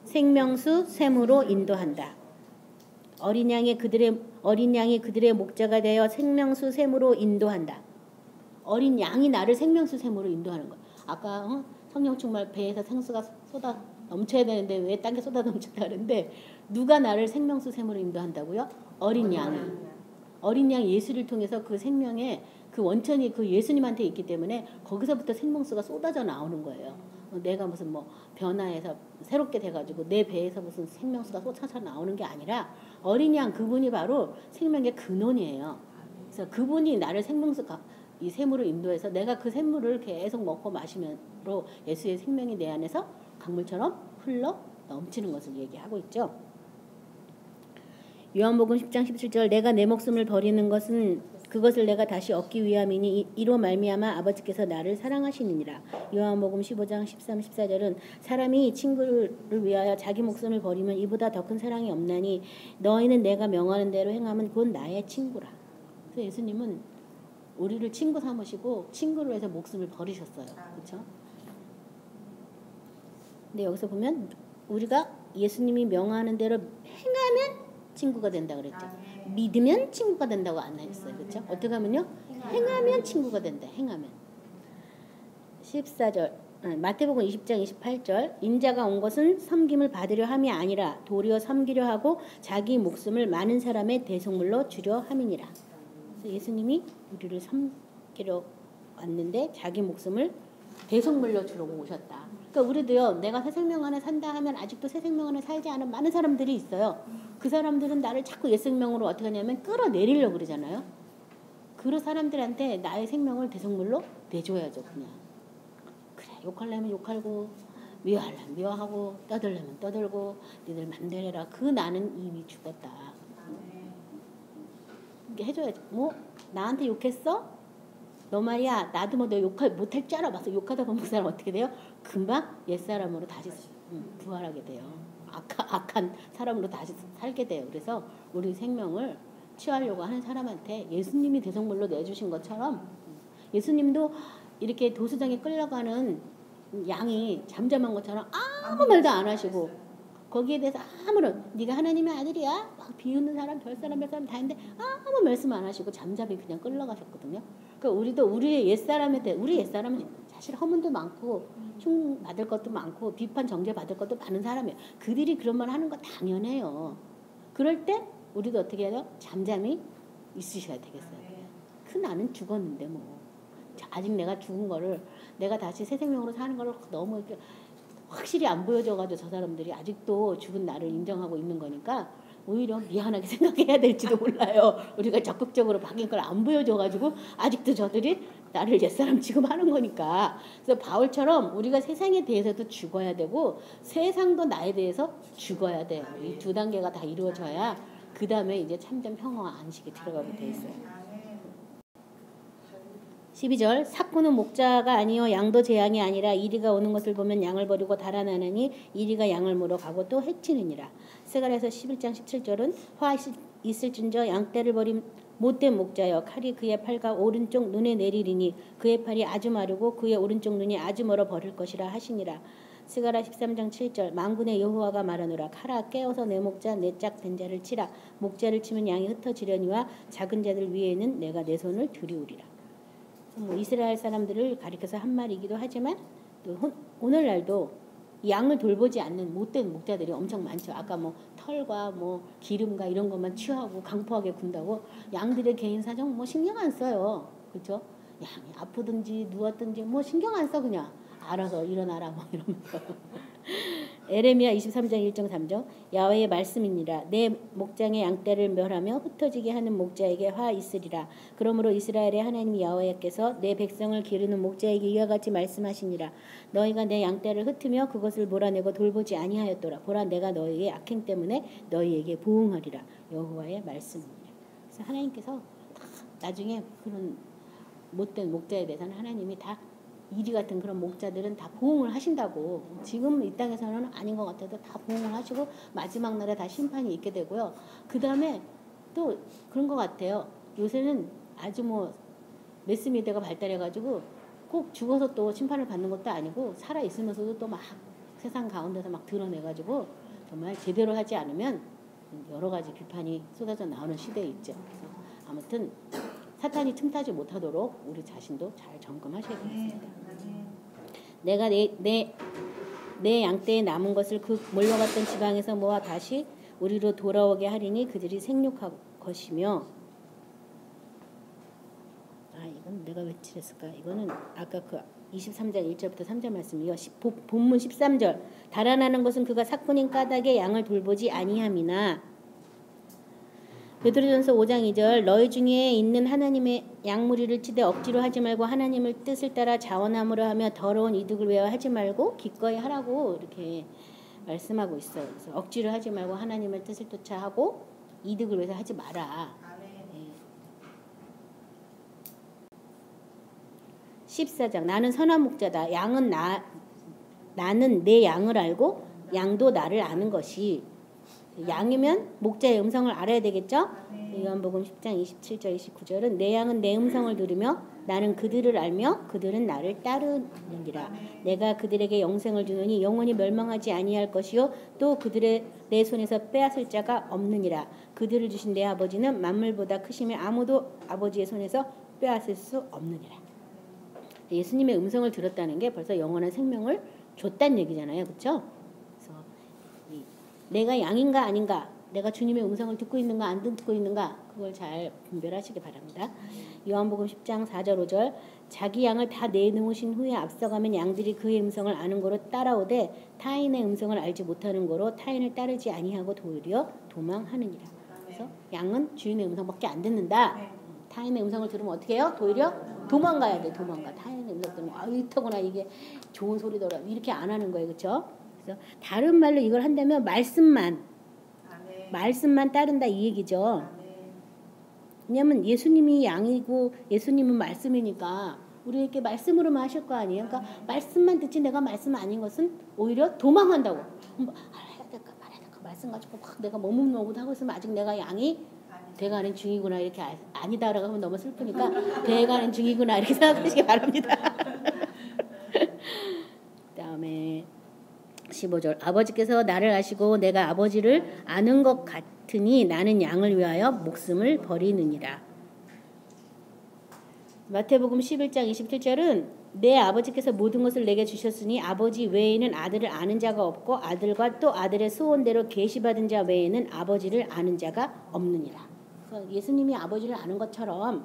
생명수 샘으로 인도한다. 어린 양이 그들의 목자가 되어 생명수 샘으로 인도한다. 어린 양이 나를 생명수 샘으로 인도하는 거야. 아까 성령 충만 배에서 생수가 쏟아 넘쳐야 되는데 왜 딴 게 쏟아 넘쳤다 그러는데 누가 나를 생명수 샘으로 인도한다고요? 어린 양이. 어린 양 예수를 통해서 그 생명의 그 원천이 그 예수님한테 있기 때문에 거기서부터 생명수가 쏟아져 나오는 거예요. 내가 무슨 뭐 변화해서 새롭게 돼가지고 내 배에서 무슨 생명수가 쏟아져 나오는 게 아니라 어린 양 그분이 바로 생명의 근원이에요. 그래서 그분이 나를 생명수 이 샘으로 인도해서 내가 그 샘물을 계속 먹고 마시면로 예수의 생명이 내 안에서 강물처럼 흘러 넘치는 것을 얘기하고 있죠. 요한복음 10장 17절 내가 내 목숨을 버리는 것은 그것을 내가 다시 얻기 위함이니 이로 말미암아 아버지께서 나를 사랑하시느니라. 요한복음 15장 13, 14절은 사람이 친구를 위하여 자기 목숨을 버리면 이보다 더 큰 사랑이 없나니 너희는 내가 명하는 대로 행하면 곧 나의 친구라. 그래서 예수님은 우리를 친구 삼으시고 친구를 위해서 목숨을 버리셨어요. 그렇죠? 근데 여기서 보면 우리가 예수님이 명하는 대로 행하면 친구가 된다 그랬죠. 믿으면 친구가 된다고 안 했어요. 그렇죠? 어떻게 하면요? 행하면 친구가 된다. 행하면. 14절 마태복음 20장 28절 인자가 온 것은 섬김을 받으려 함이 아니라 도리어 섬기려 하고 자기 목숨을 많은 사람의 대속물로 주려 함이니라. 그래서 예수님이 우리를 섬기려 왔는데 자기 목숨을 대속물로 주려고 오셨다. 그러니까 우리도요. 내가 새 생명 안에 산다 하면 아직도 새 생명 안에 살지 않은 많은 사람들이 있어요. 그 사람들은 나를 자꾸 옛 생명으로 어떻게 하냐면 끌어내리려고 그러잖아요. 그런 사람들한테 나의 생명을 대속물로 내줘야죠. 그냥. 그래 욕하려면 욕하고 미워하려면 미워하고 떠들려면 떠들고 니들 맘대로 그 나는 이미 죽었다. 이게 해줘야죠. 뭐 나한테 욕했어? 너 말이야 나도 뭐 너 못할 줄 알아봤어. 욕하다 보면 그 사람 어떻게 돼요? 금방 옛사람으로 다시 부활하게 돼요. 악한 사람으로 다시 살게 돼요. 그래서 우리 생명을 취하려고 하는 사람한테 예수님이 대성물로 내주신 것처럼 예수님도 이렇게 도수장에 끌려가는 양이 잠잠한 것처럼 아무 말도 안 하시고 거기에 대해서 아무런 네가 하나님의 아들이야 막 비웃는 사람 별사람 다 있는데 아무 말씀 안 하시고 잠잠히 그냥 끌려가셨거든요. 그러니까 우리도 우리의 옛사람에 대해 우리 옛사람은 사실 허문도 많고 흉 받을 것도 많고 비판 정죄 받을 것도 많은 사람이에요. 그들이 그런 말 하는 거 당연해요. 그럴 때 우리도 어떻게 해야 돼요? 잠잠히 있으셔야 되겠어요. 그 나는 죽었는데 뭐 아직 내가 죽은 거를 내가 다시 새 생명으로 사는 거를 너무 이렇게 확실히 안 보여줘가지고 저 사람들이 아직도 죽은 나를 인정하고 있는 거니까 오히려 미안하게 생각해야 될지도 몰라요. 우리가 적극적으로 바뀐 걸 안 보여줘가지고 아직도 저들이 나를 옛사람 취급하는 거니까. 그래서 바울처럼 우리가 세상에 대해서도 죽어야 되고 세상도 나에 대해서 죽어야 돼요. 이 두 단계가 다 이루어져야 그 다음에 이제 참된 평화와 안식이 들어가게 돼 있어요. 12절 삭구는 목자가 아니요 양도 제 양이 아니라 이리가 오는 것을 보면 양을 버리고 달아나느니 이리가 양을 물어가고 또 해치느니라. 스가랴서 11장 17절은 화 있을진저 양떼를 버린 못된 목자여 칼이 그의 팔과 오른쪽 눈에 내리리니 그의 팔이 아주 마르고 그의 오른쪽 눈이 아주 멀어 버릴 것이라 하시니라. 스가랴 13장 7절 만군의 여호와가 말하노라 칼아 깨어서 내 목자 내 짝된 자를 치라 목자를 치면 양이 흩어지려니와 작은 자들 위에는 내가 내 손을 들이우리라. 뭐 이스라엘 사람들을 가리켜서 한 말이기도 하지만 또 오늘날도 양을 돌보지 않는 못된 목자들이 엄청 많죠. 아까 뭐 털과 뭐 기름과 이런 것만 취하고 강포하게 군다고 양들의 개인 사정 뭐 신경 안 써요. 그렇죠? 양이 아프든지 누웠든지 뭐 신경 안 써 그냥 알아서 일어나라 뭐 이러면서. 에레미야 23장 1정 3정 야훼의 말씀이니라 내 목장의 양떼를 멸하며 흩어지게 하는 목자에게 화 있으리라. 그러므로 이스라엘의 하나님 야훼께서 내 백성을 기르는 목자에게 이와 같이 말씀하시니라. 너희가 내 양떼를 흩으며 그것을 몰아내고 돌보지 아니하였더라. 보라 내가 너희의 악행 때문에 너희에게 보응하리라. 여호와의 말씀이니라. 그래서 하나님께서 다 나중에 그런 못된 목자에 대해서는 하나님이 다 이리 같은 그런 목자들은 다 보응을 하신다고. 지금 이 땅에서는 아닌 것 같아도 다 보응을 하시고 마지막 날에 다 심판이 있게 되고요. 그 다음에 또 그런 것 같아요. 요새는 아주 뭐 매스미디어가 발달해가지고 꼭 죽어서 또 심판을 받는 것도 아니고 살아 있으면서도 또 막 세상 가운데서 막 드러내가지고 정말 제대로 하지 않으면 여러 가지 비판이 쏟아져 나오는 시대에 있죠. 그래서 아무튼 사탄이 틈타지 못하도록 우리 자신도 잘 점검하셔야 되겠습니다. 내가 내 양떼에 남은 것을 그 몰려갔던 지방에서 모아 다시 우리로 돌아오게 하리니 그들이 생육할 것이며. 이건 내가 왜 칠했을까? 이거는 아까 그 23장 1절부터 3절 말씀이요. 본문 13절. 달아나는 것은 그가 삭군인 까닭에 양을 돌보지 아니함이나. 베드로전서 5장 2절. 너희 중에 있는 하나님의 양무리를 치되 억지로 하지 말고 하나님을 뜻을 따라 자원함으로 하며 더러운 이득을 위하여 하지 말고 기꺼이 하라고 이렇게 말씀하고 있어요. 그래서 억지로 하지 말고 하나님의 뜻을 쫓아하고 이득을 위해서 하지 마라. 14장. 나는 선한 목자다. 나는 내 양을 알고 양도 나를 아는 것이. 양이면 목자의 음성을 알아야 되겠죠? 요한복음 10장 27절 29절은 내 양은 내 음성을 들으며 나는 그들을 알며 그들은 나를 따르느니라. 내가 그들에게 영생을 주노니 영원히 멸망하지 아니할 것이요 또 그들의 내 손에서 빼앗을 자가 없느니라. 그들을 주신 내 아버지는 만물보다 크시며 아무도 아버지의 손에서 빼앗을 수 없느니라. 예수님의 음성을 들었다는 게 벌써 영원한 생명을 줬다는 얘기잖아요. 그렇죠? 그래서 내가 양인가 아닌가, 내가 주님의 음성을 듣고 있는가 안 듣고 있는가, 그걸 잘 분별하시기 바랍니다. 요한복음 10장 4절 5절. 자기 양을 다 내놓으신 후에 앞서가면 양들이 그의 음성을 아는 거로 따라오되 타인의 음성을 알지 못하는 거로 타인을 따르지 아니하고 도리어 도망하느니라. 그래서 양은 주인의 음성밖에 안 듣는다. 타인의 음성을 들으면 어떻게 해요? 도리어 도망가야 돼. 도망가. 타인의 음성 들으면 이터구나 이게 좋은 소리더라. 이렇게 안 하는 거예요. 그렇죠? 그래서 다른 말로 이걸 한다면 말씀만 따른다 이 얘기죠. 왜냐하면 예수님이 양이고 예수님은 말씀이니까 우리에게 말씀으로만 하실 거 아니에요. 그러니까 말씀만 듣지 내가 말씀 아닌 것은 오히려 도망한다고. 알아야 될까 말아야 될까 말씀 가지고 막 내가 머뭇머뭇하고 있으면 아직 내가 양이 돼가는 중이구나 이렇게 아니다라고 하면 너무 슬프니까 돼가는 중이구나 이렇게 생각하시기 바랍니다. 그다음에 15절. 아버지께서 나를 아시고 내가 아버지를 아는 것 같으니 나는 양을 위하여 목숨을 버리느니라. 마태복음 11장 27절은 내 아버지께서 모든 것을 내게 주셨으니 아버지 외에는 아들을 아는 자가 없고 아들과 또 아들의 소원대로 계시받은 자 외에는 아버지를 아는 자가 없느니라. 그래서 예수님이 아버지를 아는 것처럼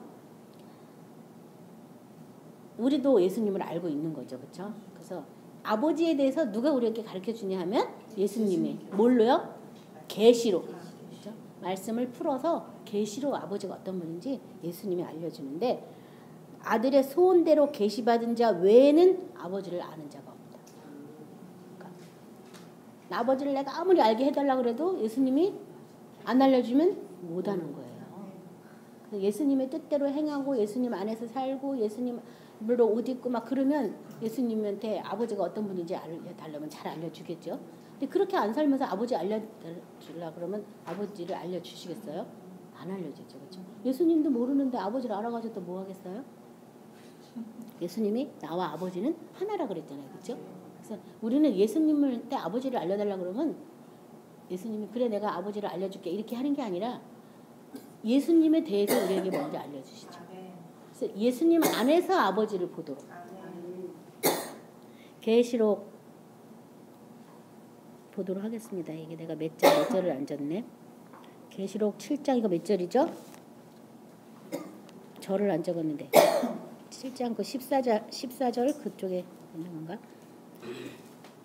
우리도 예수님을 알고 있는 거죠. 그렇죠? 그래서 아버지에 대해서 누가 우리에게 가르쳐 주냐 하면 예수님이 뭘로요? 계시로. 그렇죠? 말씀을 풀어서 계시로 아버지가 어떤 분인지 예수님이 알려주는데 아들의 소원대로 계시받은 자 외에는 아버지를 아는 자가 없다. 그러니까 아버지를 내가 아무리 알게 해달라고 그래도 예수님이 안 알려주면 못하는 거예요. 그래서 예수님의 뜻대로 행하고 예수님 안에서 살고 예수님으로 옷 입고 막 그러면 예수님한테 아버지가 어떤 분인지 알려달라면 잘 알려주겠죠. 근데 그렇게 안 살면서 아버지 알려주려고 그러면 아버지를 알려주시겠어요? 안 알려주죠. 그렇죠? 예수님도 모르는데 아버지를 알아가지고 또 뭐 하겠어요? 예수님이 나와 아버지는 하나라 그랬잖아요. 그렇죠? 그래서 우리는 예수님한테 아버지를 알려달라고 그러면 예수님이 그래 내가 아버지를 알려줄게 이렇게 하는 게 아니라 예수님에 대해서 우리에게 먼저 알려주시죠. 그래서 예수님 안에서 아버지를 보도록. 계시록 보도록 하겠습니다. 이게 내가 몇 절을 안 졌네. 계시록 7장 이거 몇 절이죠? 절을 안 적었는데 7장 그 14절 그쪽에 있는 건가?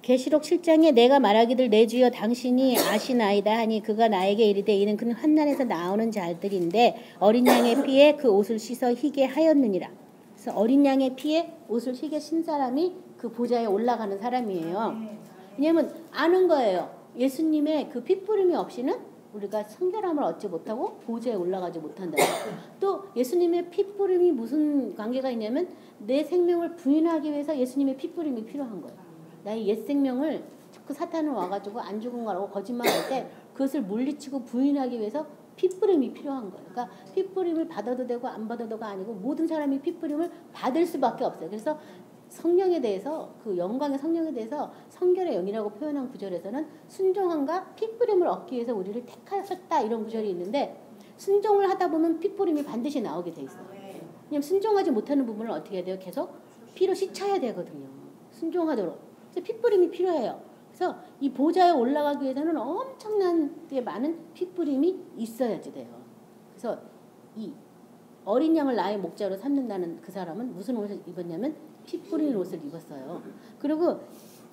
계시록 7장에 내가 말하기를 내 주여 당신이 아시나이다 하니 그가 나에게 이르되 이는 그는 환난에서 나오는 자들인데 어린 양의 피에 그 옷을 씻어 희게 하였느니라. 그래서 어린 양의 피에 옷을 희게 신 사람이 그 보좌에 올라가는 사람이에요. 왜냐하면 아는 거예요. 예수님의 그 핏부림이 없이는 우리가 성결함을 얻지 못하고 보좌에 올라가지 못한다. 또 예수님의 핏부림이 무슨 관계가 있냐면 내 생명을 부인하기 위해서 예수님의 핏부림이 필요한 거예요. 나의 옛 생명을 자꾸 사탄은 와가지고 안 죽은 거라고 거짓말할 때 그것을 물리치고 부인하기 위해서 핏부림이 필요한 거예요. 그러니까 핏부림을 받아도 되고 안 받아도 되가 아니고 모든 사람이 핏부림을 받을 수밖에 없어요. 그래서 성령에 대해서 그 영광의 성령에 대해서 성결의 영이라고 표현한 구절에서는 순종함과 핏부림을 얻기 위해서 우리를 택하셨다 이런 구절이 있는데 순종을 하다 보면 핏부림이 반드시 나오게 돼 있어요. 왜냐면 순종하지 못하는 부분을 어떻게 해야 돼요? 계속 피로 씻어야 되거든요. 순종하도록. 그래서 핏부림이 필요해요. 그래서 이 보좌에 올라가기 위해서는 엄청나게 많은 핏부림이 있어야지 돼요. 그래서 이 어린 양을 나의 목자로 삼는다는 그 사람은 무슨 옷을 입었냐면 피 뿌린 옷을 입었어요. 그리고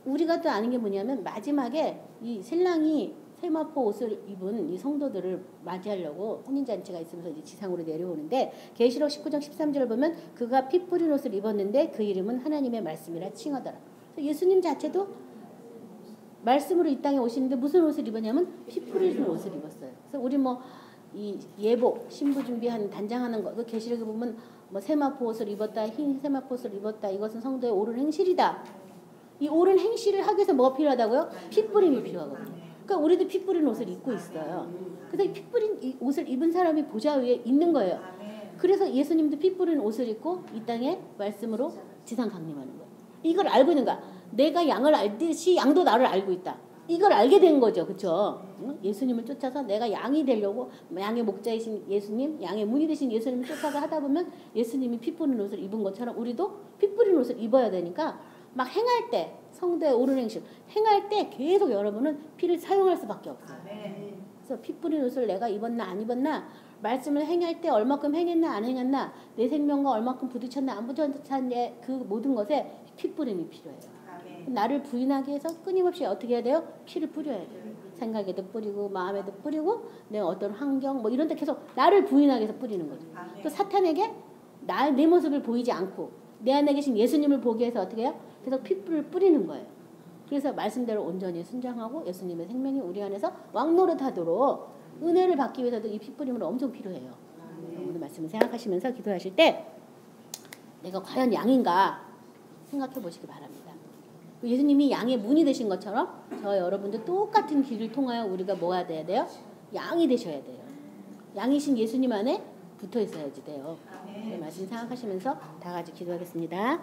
우리가 또 아는 게 뭐냐면 마지막에 이 신랑이 세마포 옷을 입은 이 성도들을 맞이하려고 혼인잔치가 있으면서 이제 지상으로 내려오는데 계시록 19장 13절을 보면 그가 피 뿌린 옷을 입었는데 그 이름은 하나님의 말씀이라 칭하더라. 예수님 자체도 말씀으로 이 땅에 오시는데 무슨 옷을 입었냐면 피 뿌린 옷을 입었어요. 그래서 우리 뭐 이 예복 신부 준비하는 단장하는 거 그 계시록에 보면 뭐 세마포 옷을 입었다 흰 세마포 옷을 입었다 이것은 성도의 옳은 행실이다. 이 옳은 행실을 하기 위해서 뭐가 필요하다고요? 피 뿌림이 필요하거든요. 그러니까 우리도 피 뿌린 옷을 입고 있어요. 그래서 피 뿌린 이 옷을 입은 사람이 보좌 위에 있는 거예요. 그래서 예수님도 피 뿌린 옷을 입고 이 땅에 말씀으로 지상 강림하는 거예요. 이걸 알고 있는 거야. 내가 양을 알듯이 양도 나를 알고 있다. 이걸 알게 된 거죠. 그렇죠? 예수님을 쫓아서 내가 양이 되려고 양의 목자이신 예수님, 양의 문이 되신 예수님을 쫓아서 하다 보면 예수님이 피 뿌린 옷을 입은 것처럼 우리도 피 뿌린 옷을 입어야 되니까 막 행할 때 성도의 옳은 행실 행할 때 계속 여러분은 피를 사용할 수밖에 없어요. 그래서 피 뿌린 옷을 내가 입었나 안 입었나 말씀을 행할 때 얼마큼 행했나 안 행했나 내 생명과 얼마큼 부딪혔나 안 부딪혔나 그 모든 것에 피 뿌림이 필요해요. 나를 부인하기 위해서 끊임없이 어떻게 해야 돼요? 피를 뿌려야 돼요. 생각에도 뿌리고 마음에도 뿌리고 내 어떤 환경 뭐 이런 데 계속 나를 부인하기 위해서 뿌리는 거죠. 또 사탄에게 내 모습을 보이지 않고 내 안에 계신 예수님을 보기 위해서 어떻게 해요? 계속 피를 뿌리는 거예요. 그래서 말씀대로 온전히 순종하고 예수님의 생명이 우리 안에서 왕노릇하도록 은혜를 받기 위해서도 이 피 뿌림은 엄청 필요해요. 오늘 말씀을 생각하시면서 기도하실 때 내가 과연 양인가 생각해 보시기 바랍니다. 예수님이 양의 문이 되신 것처럼 저 여러분도 똑같은 길을 통하여 우리가 뭐가 돼야 돼요? 양이 되셔야 돼요. 양이신 예수님 안에 붙어 있어야지 돼요. 그 말씀 생각하시면서 다 같이 기도하겠습니다.